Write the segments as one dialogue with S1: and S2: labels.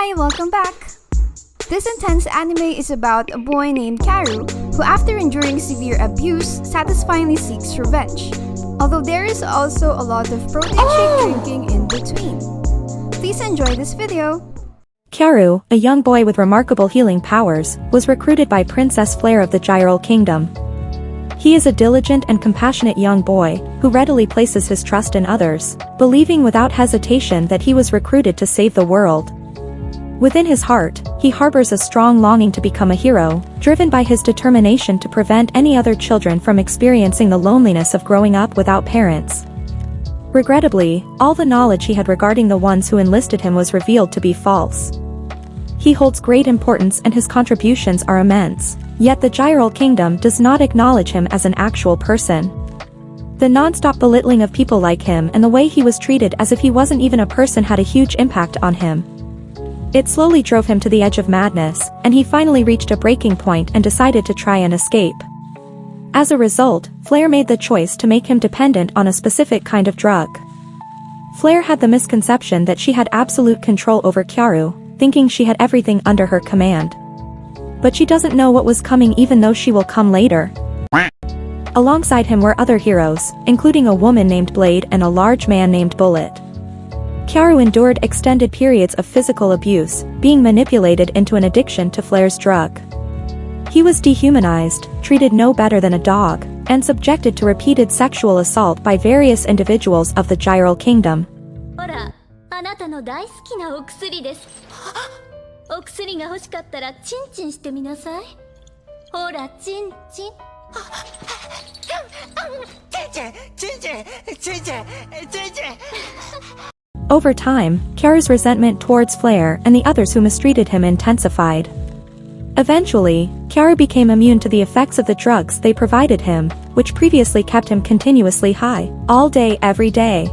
S1: Hi, welcome back! This intense anime is about a boy named Karu who, after enduring severe abuse, satisfyingly seeks revenge. Although there is also a lot of protein shake drinking in between. Please enjoy this video!
S2: Karu, a young boy with remarkable healing powers, was recruited by Princess Flare of the Gyral Kingdom. He is a diligent and compassionate young boy, who readily places his trust in others, believing without hesitation that he was recruited to save the world. Within his heart, he harbors a strong longing to become a hero, driven by his determination to prevent any other children from experiencing the loneliness of growing up without parents. Regrettably, all the knowledge he had regarding the ones who enlisted him was revealed to be false. He holds great importance and his contributions are immense, yet the Gyral Kingdom does not acknowledge him as an actual person. The non-stop belittling of people like him and the way he was treated as if he wasn't even a person had a huge impact on him. It slowly drove him to the edge of madness, and he finally reached a breaking point and decided to try and escape. As a result, Flare made the choice to make him dependent on a specific kind of drug. Flare had the misconception that she had absolute control over Karu, thinking she had everything under her command. But she doesn't know what was coming, even though she will come later. Alongside him were other heroes, including a woman named Blade and a large man named Bullet. Karu endured extended periods of physical abuse, being manipulated into an addiction to Flare's drug. He was dehumanized, treated no better than a dog, and subjected to repeated sexual assault by various individuals of the Gyral Kingdom.
S3: ほら、あなたの大好きなお薬です。お薬が欲しかったらチンチンしてみなさい。ほら、チンチン。
S2: Over time, Karu's resentment towards Flare and the others who mistreated him intensified. Eventually, Karu became immune to the effects of the drugs they provided him, which previously kept him continuously high, all day every day.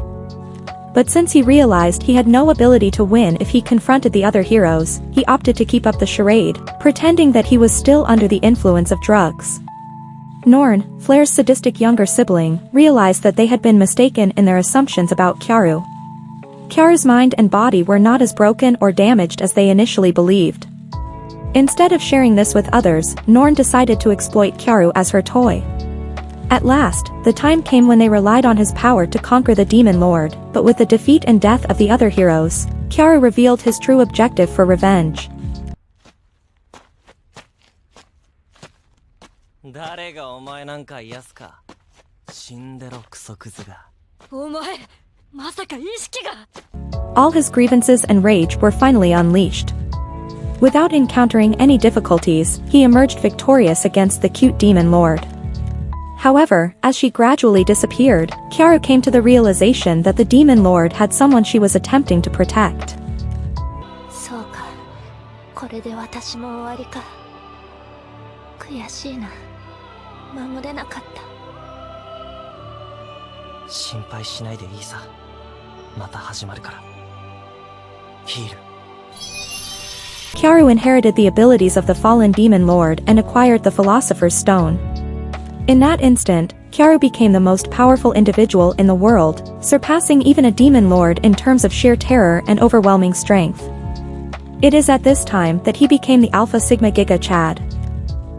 S2: But since he realized he had no ability to win if he confronted the other heroes, he opted to keep up the charade, pretending that he was still under the influence of drugs. Norn, Flare's sadistic younger sibling, realized that they had been mistaken in their assumptions about Karu. Karu's mind and body were not as broken or damaged as they initially believed. Instead of sharing this with others, Norn decided to exploit Karu as her toy. At last, the time came when they relied on his power to conquer the Demon Lord, but with the defeat and death of the other heroes, Karu revealed his true objective for revenge.
S4: 誰がお前なんか癒すか。死んでろクソクズが。
S3: お前、まさか意識が。
S2: All his grievances and rage were finally unleashed. Without encountering any difficulties, he emerged victorious against the cute Demon Lord. However, as she gradually disappeared, Karu came to the realization that the Demon Lord had someone she was attempting to protect.
S3: そうか。これで私も終わりか。悔しいな。守れなかった。
S4: 心配しないでいいさ。また始まるから。ヒール。
S2: Karu inherited the abilities of the fallen Demon Lord and acquired the Philosopher's Stone. In that instant, Karu became the most powerful individual in the world, surpassing even a Demon Lord in terms of sheer terror and overwhelming strength. It is at this time that he became the Alpha Sigma Giga Chad.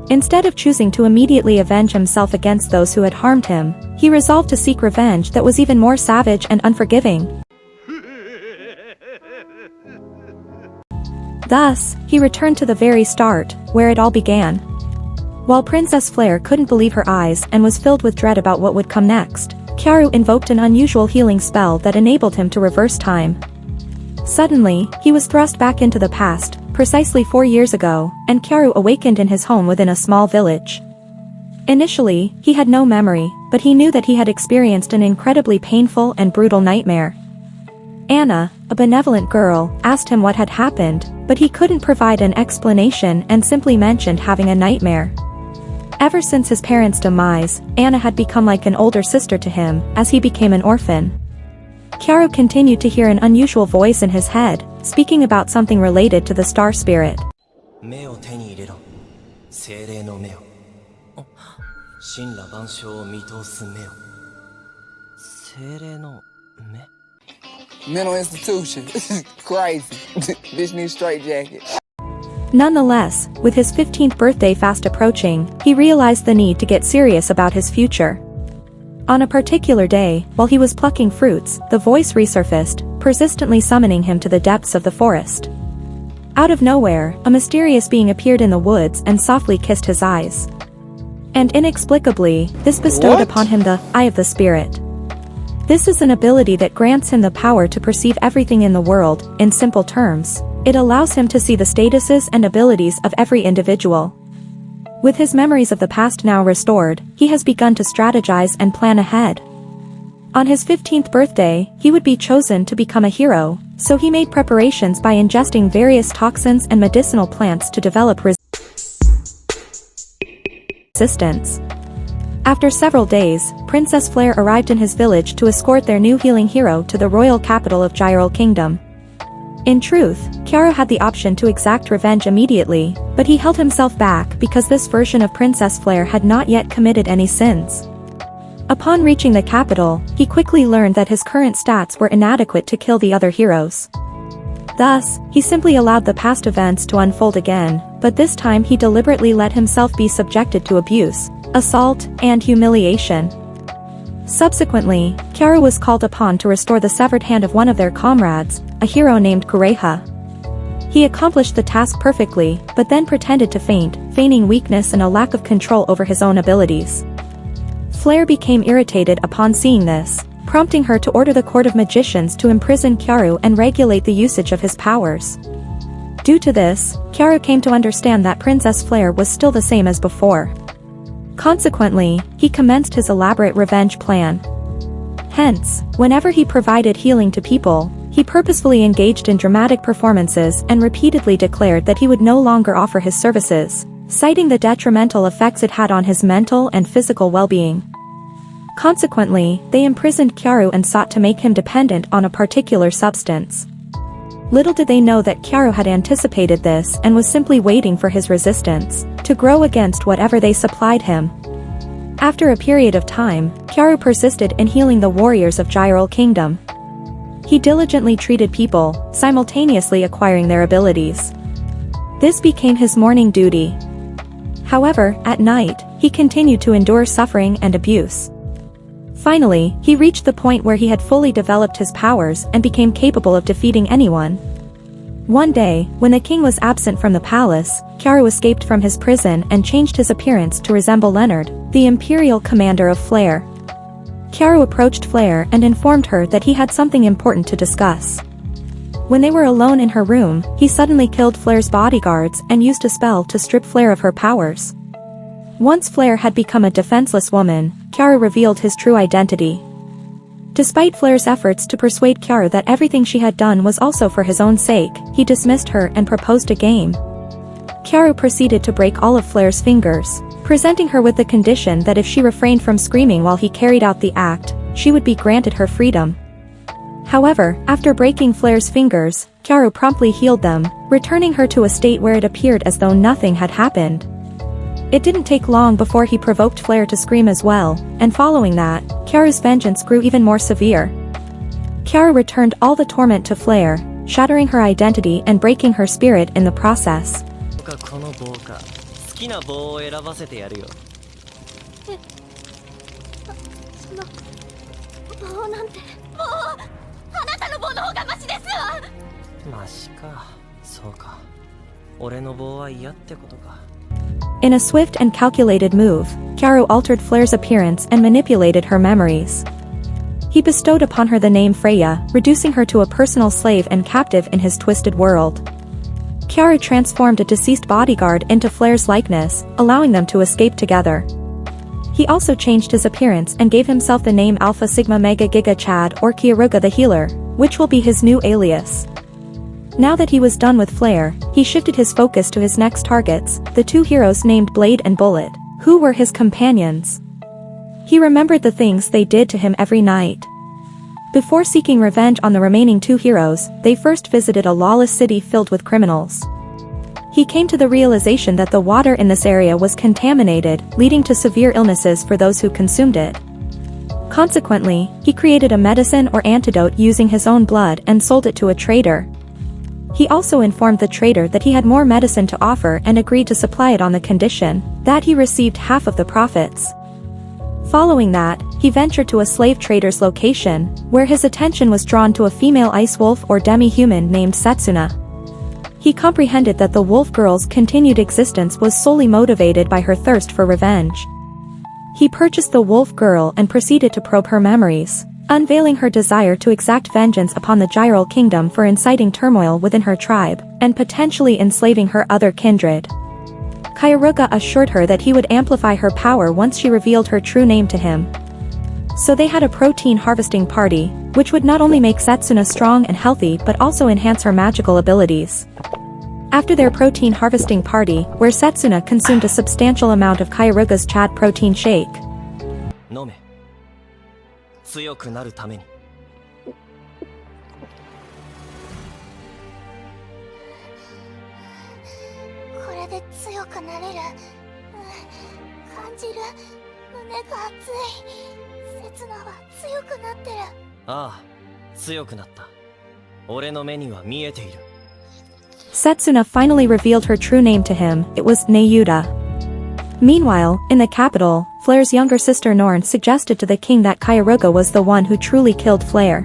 S2: Instead of choosing to immediately avenge himself against those who had harmed him, he resolved to seek revenge that was even more savage and unforgiving. Thus, he returned to the very start, where it all began. While Princess Flare couldn't believe her eyes and was filled with dread about what would come next, Karu invoked an unusual healing spell that enabled him to reverse time. Suddenly, he was thrust back into the past, precisely 4 years ago, and Karu awakened in his home within a small village. Initially, he had no memory, but he knew that he had experienced an incredibly painful and brutal nightmare. Anna, a benevolent girl, asked him what had happened, but he couldn't provide an explanation and simply mentioned having a nightmare. Ever since his parents' demise, Anna had become like an older sister to him, as he became an orphan. Karu continued to hear an unusual voice in his head, speaking about something related to the star spirit.
S4: 目を手に入れろ。精霊の目を。神羅万象を見通す目を。精霊の目
S5: Mental institution. Crazy. Bitch needs straight jacket.
S2: Nonetheless, with his 15th birthday fast approaching, he realized the need to get serious about his future. On a particular day, while he was plucking fruits, the voice resurfaced, persistently summoning him to the depths of the forest. Out of nowhere, a mysterious being appeared in the woods and softly kissed his eyes. And inexplicably, this bestowed upon him the Eye of the Spirit. This is an ability that grants him the power to perceive everything in the world. In simple terms, it allows him to see the statuses and abilities of every individual. With his memories of the past now restored, he has begun to strategize and plan ahead. On his 15th birthday, he would be chosen to become a hero, so he made preparations by ingesting various toxins and medicinal plants to develop resistance. After several days, Princess Flare arrived in his village to escort their new healing hero to the royal capital of Gyral Kingdom. In truth, Kyaru had the option to exact revenge immediately, but he held himself back because this version of Princess Flare had not yet committed any sins. Upon reaching the capital, he quickly learned that his current stats were inadequate to kill the other heroes. Thus, he simply allowed the past events to unfold again, but this time he deliberately let himself be subjected to abuse, assault, and humiliation. Subsequently, Kyaru was called upon to restore the severed hand of one of their comrades, a hero named Kureha. He accomplished the task perfectly, but then pretended to faint, feigning weakness and a lack of control over his own abilities. Flare became irritated upon seeing this, prompting her to order the Court of Magicians to imprison Kyaru and regulate the usage of his powers. Due to this, Kyaru came to understand that Princess Flare was still the same as before. Consequently, he commenced his elaborate revenge plan. Hence, whenever he provided healing to people, he purposefully engaged in dramatic performances and repeatedly declared that he would no longer offer his services, citing the detrimental effects it had on his mental and physical well-being. Consequently, they imprisoned Kyaru and sought to make him dependent on a particular substance. Little did they know that Kyaru had anticipated this and was simply waiting for his resistance to grow against whatever they supplied him. After a period of time, Kyaru persisted in healing the warriors of Gyral Kingdom. He diligently treated people, simultaneously acquiring their abilities. This became his morning duty. However, at night, he continued to endure suffering and abuse. Finally, he reached the point where he had fully developed his powers and became capable of defeating anyone. One day, when the king was absent from the palace, Kyaru escaped from his prison and changed his appearance to resemble Leonard, the imperial commander of Flare. Kyaru approached Flare and informed her that he had something important to discuss. When they were alone in her room, he suddenly killed Flare's bodyguards and used a spell to strip Flare of her powers. Once Flare had become a defenseless woman, Kyaru revealed his true identity. Despite Flare's efforts to persuade Kyaru that everything she had done was also for his own sake, he dismissed her and proposed a game. Kyaru proceeded to break all of Flare's fingers, presenting her with the condition that if she refrained from screaming while he carried out the act, she would be granted her freedom. However, after breaking Flare's fingers, Kyaru promptly healed them, returning her to a state where it appeared as though nothing had happened. It didn't take long before he provoked Flare to scream as well, and following that, Kyaru's vengeance grew even more severe. Kyaru returned all the torment to Flare, shattering her identity and breaking her spirit in the process.
S4: この棒か好きな棒を選ばせてやるよ
S3: その棒なんてもうあなたの棒の方がマシですわ
S4: マシかそうか俺の棒は嫌ってことか
S2: In a swift and calculated move, Kyaru altered Flare's appearance and manipulated her memories. He bestowed upon her the name Freya, reducing her to a personal slave and captive in his twisted world. Kyaru transformed a deceased bodyguard into Flare's likeness, allowing them to escape together. He also changed his appearance and gave himself the name Alpha Sigma Mega Giga Chad or Kyaruga the Healer, which will be his new alias. Now that he was done with Flare, he shifted his focus to his next targets, the two heroes named Blade and Bullet, who were his companions. He remembered the things they did to him every night. Before seeking revenge on the remaining two heroes, they first visited a lawless city filled with criminals. He came to the realization that the water in this area was contaminated, leading to severe illnesses for those who consumed it. Consequently, he created a medicine or antidote using his own blood and sold it to a trader. He also informed the trader that he had more medicine to offer and agreed to supply it on the condition that he received half of the profits. Following that, he ventured to a slave trader's location, where his attention was drawn to a female ice wolf or demi-human named Setsuna. He comprehended that the wolf girl's continued existence was solely motivated by her thirst for revenge. He purchased the wolf girl and proceeded to probe her memories, unveiling her desire to exact vengeance upon the Gyral Kingdom for inciting turmoil within her tribe, and potentially enslaving her other kindred. Kairuga assured her that he would amplify her power once she revealed her true name to him. So they had a protein harvesting party, which would not only make Setsuna strong and healthy but also enhance her magical abilities. After their protein harvesting party, where Setsuna consumed a substantial amount of Kairuga's Chad protein shake.
S4: 飲め。強くなるために。
S3: これで強くなれる。感じる。胸が熱い。刹那は強くなってる。
S4: ああ、強くなった。俺の目には見えている。
S2: Setsuna finally revealed her true name to him. It was Neyuta. Meanwhile, in the capital, Flair's younger sister Norn suggested to the king that Kairuga was the one who truly killed Flair.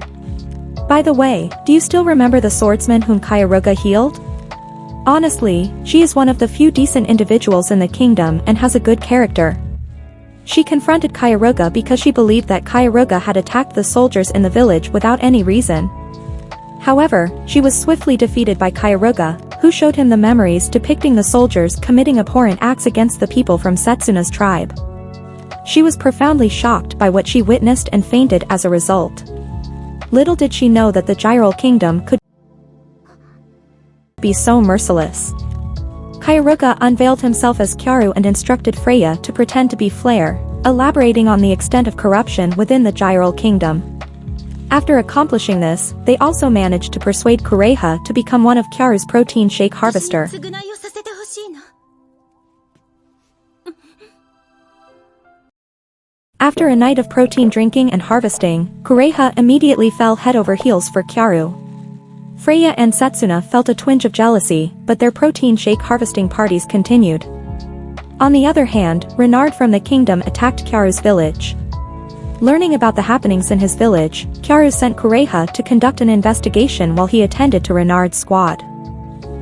S2: By the way, do you still remember the swordsman whom Kairuga healed? Honestly, she is one of the few decent individuals in the kingdom and has a good character. She confronted Kairuga because she believed that Kairuga had attacked the soldiers in the village without any reason. However, she was swiftly defeated by Kairuga, who showed him the memories depicting the soldiers committing abhorrent acts against the people from Setsuna's tribe. She was profoundly shocked by what she witnessed and fainted as a result. Little did she know that the Gyral Kingdom could be so merciless. Kairuga unveiled himself as Kyaru and instructed Freya to pretend to be Flair, elaborating on the extent of corruption within the Gyral Kingdom. After accomplishing this, they also managed to persuade Kureha to become one of Kyaru's protein shake harvester. After a night of protein drinking and harvesting, Kureha immediately fell head over heels for Kyaru. Freya and Setsuna felt a twinge of jealousy, but their protein shake harvesting parties continued. On the other hand, Renard from the kingdom attacked Kyaru's village. Learning about the happenings in his village, Kyaru sent Kureha to conduct an investigation while he attended to Renard's squad.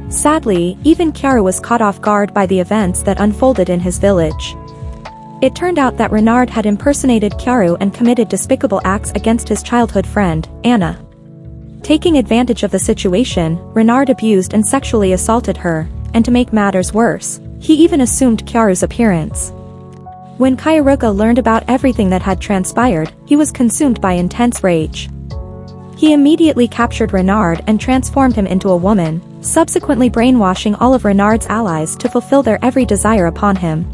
S2: Sadly, even Kyaru was caught off guard by the events that unfolded in his village. It turned out that Renard had impersonated Kyaru and committed despicable acts against his childhood friend, Anna. Taking advantage of the situation, Renard abused and sexually assaulted her, and to make matters worse, he even assumed Kyaru's appearance. When Kairuga learned about everything that had transpired, he was consumed by intense rage. He immediately captured Renard and transformed him into a woman, subsequently brainwashing all of Renard's allies to fulfill their every desire upon him.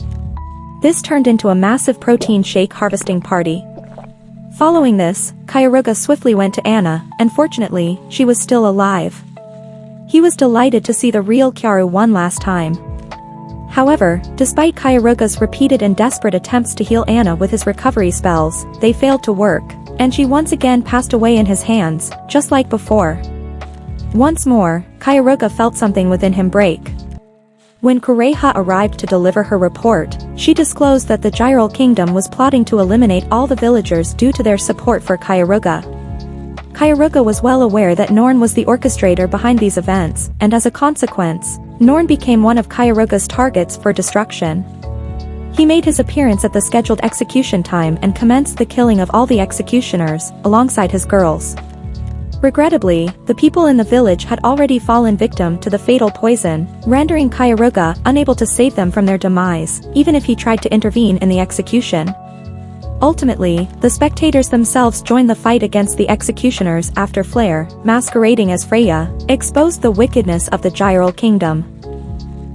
S2: This turned into a massive protein shake harvesting party. Following this, Kairuga swiftly went to Anna, and fortunately, she was still alive. He was delighted to see the real Kyaru one last time. However, despite Kairuga's repeated and desperate attempts to heal Anna with his recovery spells, they failed to work, and she once again passed away in his hands, just like before. Once more, Kairuga felt something within him break. When Kureha arrived to deliver her report, she disclosed that the Gyral Kingdom was plotting to eliminate all the villagers due to their support for Kairuga. Kairuga was well aware that Norn was the orchestrator behind these events, and as a consequence, Norn became one of Kairuga's targets for destruction. He made his appearance at the scheduled execution time and commenced the killing of all the executioners, alongside his girls. Regrettably, the people in the village had already fallen victim to the fatal poison, rendering Kairuga unable to save them from their demise, even if he tried to intervene in the execution. Ultimately, the spectators themselves joined the fight against the executioners after Flair, masquerading as Freya, exposed the wickedness of the Gyral Kingdom.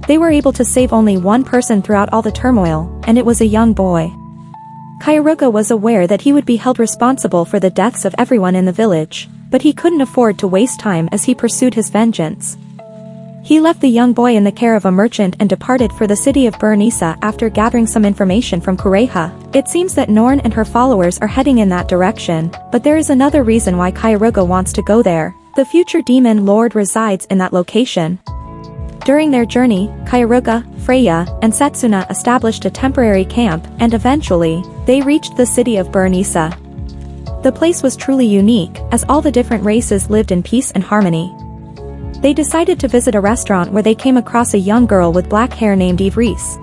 S2: They were able to save only one person throughout all the turmoil, and it was a young boy. Kairuga was aware that he would be held responsible for the deaths of everyone in the village, but he couldn't afford to waste time as he pursued his vengeance. He left the young boy in the care of a merchant and departed for the city of Bernisa after gathering some information from Kureha. It seems that Norn and her followers are heading in that direction, but there is another reason why Kairoga wants to go there. The future demon lord resides in that location. During their journey, Kairoga, Freya, and Setsuna established a temporary camp, and eventually, they reached the city of Bernisa. The place was truly unique, as all the different races lived in peace and harmony. They decided to visit a restaurant where they came across a young girl with black hair named Eve Reese.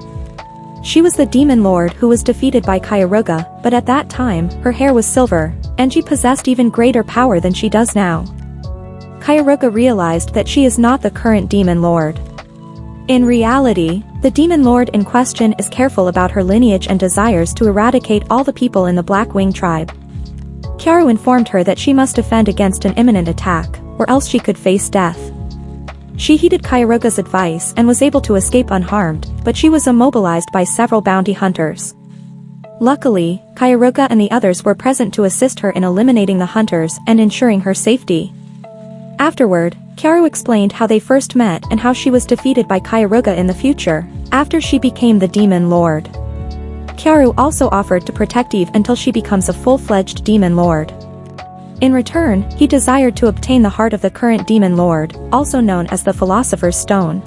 S2: She was the demon lord who was defeated by Kairoga, but at that time, her hair was silver, and she possessed even greater power than she does now. Kairoga realized that she is not the current demon lord. In reality, the demon lord in question is careful about her lineage and desires to eradicate all the people in the Black Wing tribe. Kyaru informed her that she must defend against an imminent attack, or else she could face death. She heeded Kairoga's advice and was able to escape unharmed, but she was immobilized by several bounty hunters. Luckily, Kairoga and the others were present to assist her in eliminating the hunters and ensuring her safety. Afterward, Kyaru explained how they first met and how she was defeated by Kairoga in the future, after she became the demon lord. Kyaru also offered to protect Eve until she becomes a full-fledged demon lord. In return, he desired to obtain the heart of the current demon lord, also known as the Philosopher's Stone.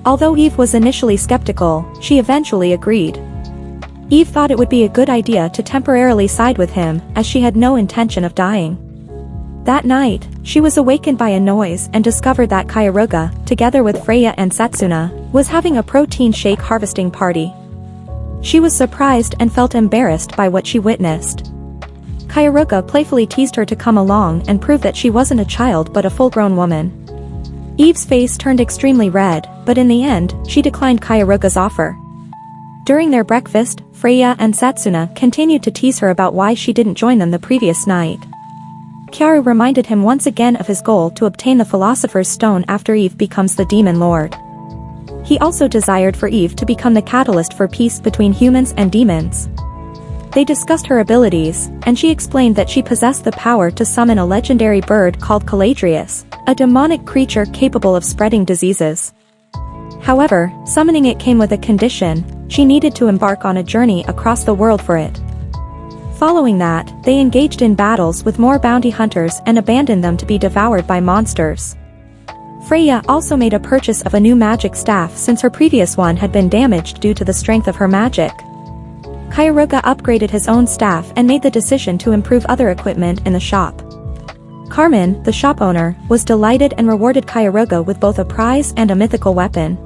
S2: Although Eve was initially skeptical, she eventually agreed. Eve thought it would be a good idea to temporarily side with him, as she had no intention of dying. That night, she was awakened by a noise and discovered that Kairoga, together with Freya and Setsuna, was having a protein shake harvesting party. She was surprised and felt embarrassed by what she witnessed. Kairoga playfully teased her to come along and prove that she wasn't a child but a full-grown woman. Eve's face turned extremely red, but in the end, she declined Kairoga's offer. During their breakfast, Freya and Setsuna continued to tease her about why she didn't join them the previous night. Kyaru reminded him once again of his goal to obtain the Philosopher's Stone after Eve becomes the Demon Lord. He also desired for Eve to become the catalyst for peace between humans and demons. They discussed her abilities, and she explained that she possessed the power to summon a legendary bird called Caladrius, a demonic creature capable of spreading diseases. However, summoning it came with a condition: she needed to embark on a journey across the world for it. Following that, they engaged in battles with more bounty hunters and abandoned them to be devoured by monsters. Freya also made a purchase of a new magic staff since her previous one had been damaged due to the strength of her magic. Kairoga upgraded his own staff and made the decision to improve other equipment in the shop. Carmen, the shop owner, was delighted and rewarded Kairoga with both a prize and a mythical weapon.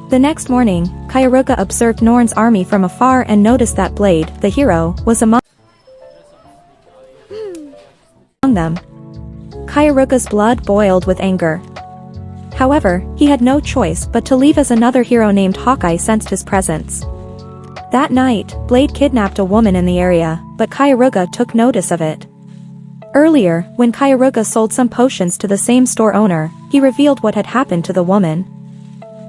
S2: The next morning, Kairoga observed Norn's army from afar and noticed that Blade, the hero, was among them. Kairoga's blood boiled with anger. However, he had no choice but to leave as another hero named Hawkeye sensed his presence. That night, Blade kidnapped a woman in the area, but Kairoga took notice of it. Earlier, when Kairoga sold some potions to the same store owner, he revealed what had happened to the woman.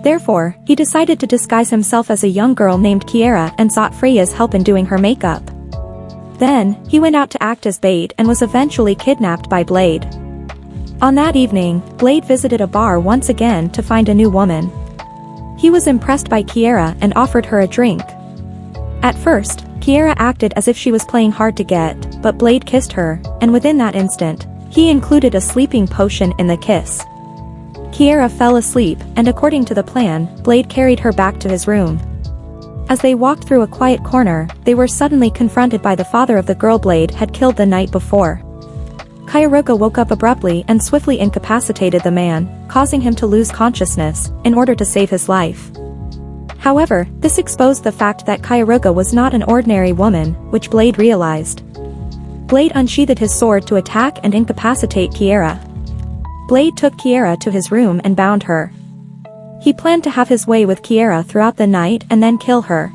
S2: Therefore, he decided to disguise himself as a young girl named Kiera and sought Freya's help in doing her makeup. Then, he went out to act as bait and was eventually kidnapped by Blade. On that evening, Blade visited a bar once again to find a new woman. He was impressed by Kiera and offered her a drink. At first, Kiera acted as if she was playing hard to get, but Blade kissed her, and within that instant, he included a sleeping potion in the kiss. Kiera fell asleep, and according to the plan, Blade carried her back to his room. As they walked through a quiet corner, they were suddenly confronted by the father of the girl Blade had killed the night before. Kairoga woke up abruptly and swiftly incapacitated the man, causing him to lose consciousness, in order to save his life. However, this exposed the fact that Kairoga was not an ordinary woman, which Blade realized. Blade unsheathed his sword to attack and incapacitate Kiera. Blade took Kiera to his room and bound her. He planned to have his way with Kiera throughout the night and then kill her.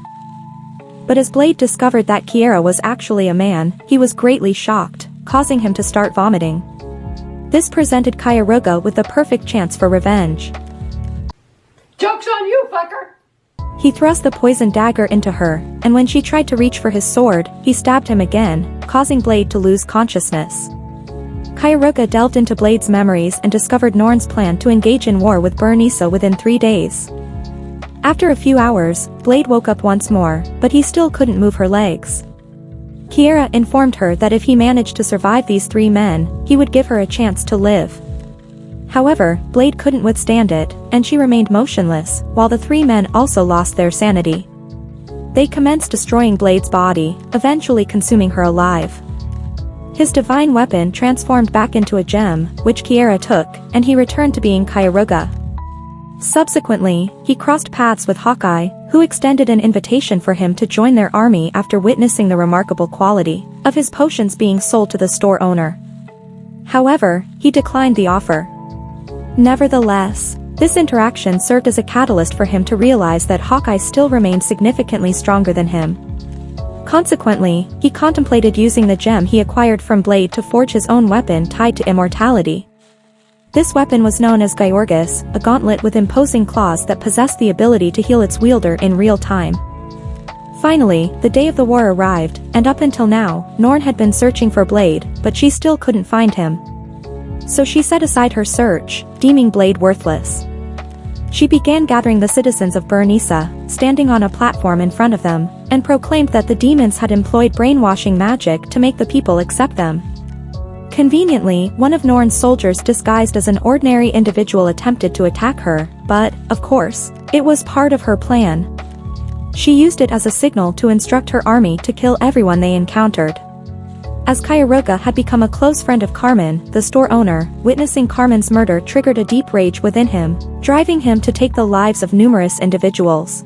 S2: But as Blade discovered that Kiera was actually a man, he was greatly shocked, causing him to start vomiting. This presented Kairoga with the perfect chance for revenge.
S6: "Joke's on you, fucker!"
S2: He thrust the poison dagger into her, and when she tried to reach for his sword, he stabbed him again, causing Blade to lose consciousness. Kairoga delved into Blade's memories and discovered Norn's plan to engage in war with Burnisa within 3 days. After a few hours, Blade woke up once more, but he still couldn't move her legs. Kiera informed her that if he managed to survive these 3 men, he would give her a chance to live. However, Blade couldn't withstand it, and she remained motionless, while the 3 men also lost their sanity. They commenced destroying Blade's body, eventually consuming her alive. His divine weapon transformed back into a gem, which Kiera took, and he returned to being Kairoga. Subsequently, he crossed paths with Hawkeye, who extended an invitation for him to join their army after witnessing the remarkable quality of his potions being sold to the store owner. However, he declined the offer. Nevertheless, this interaction served as a catalyst for him to realize that Hawkeye still remained significantly stronger than him. Consequently, he contemplated using the gem he acquired from Blade to forge his own weapon tied to immortality. This weapon was known as Gyorgis, a gauntlet with imposing claws that possessed the ability to heal its wielder in real time. Finally, the day of the war arrived, and up until now, Norn had been searching for Blade, but she still couldn't find him. So she set aside her search, deeming Blade worthless. She began gathering the citizens of Burnisa, standing on a platform in front of them, and proclaimed that the demons had employed brainwashing magic to make the people accept them. Conveniently, one of Norn's soldiers disguised as an ordinary individual attempted to attack her, but, of course, it was part of her plan. She used it as a signal to instruct her army to kill everyone they encountered. As Kairoga had become a close friend of Carmen, the store owner, witnessing Carmen's murder triggered a deep rage within him, driving him to take the lives of numerous individuals.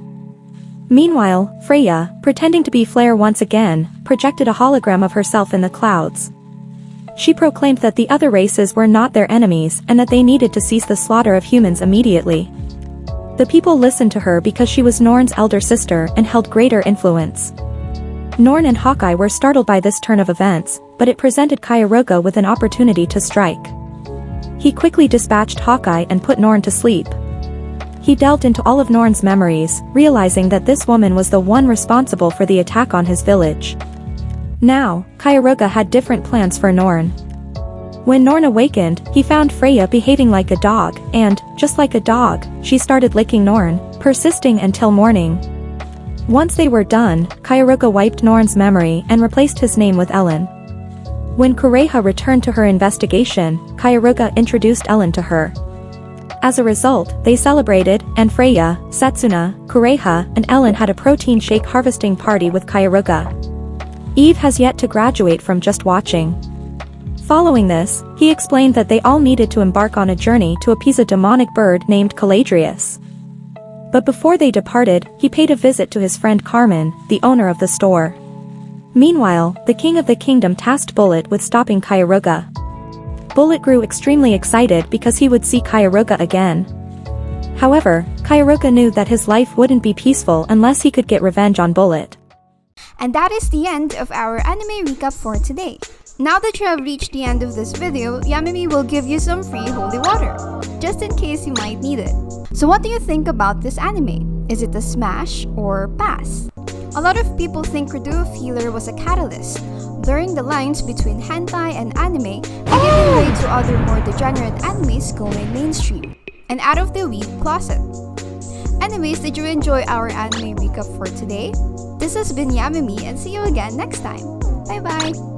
S2: Meanwhile, Freya, pretending to be Flare once again, projected a hologram of herself in the clouds. She proclaimed that the other races were not their enemies and that they needed to cease the slaughter of humans immediately. The people listened to her because she was Norn's elder sister and held greater influence. Norn and Hawkeye were startled by this turn of events, but it presented Kairoga with an opportunity to strike. He quickly dispatched Hawkeye and put Norn to sleep. He delved into all of Norn's memories, realizing that this woman was the one responsible for the attack on his village. Now, Kairoga had different plans for Norn. When Norn awakened, he found Freya behaving like a dog, and, just like a dog, she started licking Norn, persisting until morning. Once they were done, Kairoga wiped Norn's memory and replaced his name with Ellen. When Kureha returned to her investigation, Kairoga introduced Ellen to her. As a result, they celebrated, and Freya, Setsuna, Kureha, and Ellen had a protein shake harvesting party with Kairoga. Eve has yet to graduate from just watching. Following this, he explained that they all needed to embark on a journey to appease a demonic bird named Caladrius. But before they departed, he paid a visit to his friend Carmen, the owner of the store. Meanwhile, the king of the kingdom tasked Bullet with stopping Kairoga. Bullet grew extremely excited because he would see Kairoga again. However, Kairoga knew that his life wouldn't be peaceful unless he could get revenge on Bullet.
S1: And that is the end of our anime recap for today. Now that you have reached the end of this video, Yamimi will give you some free holy water, just in case you might need it. So what do you think about this anime? Is it a smash or pass? A lot of people think Redo Healer was a catalyst, blurring the lines between hentai and anime and giving way to other more degenerate animes going mainstream and out of the weeb closet. Anyways, did you enjoy our anime recap for today? This has been Yamimi, and see you again next time. Bye bye!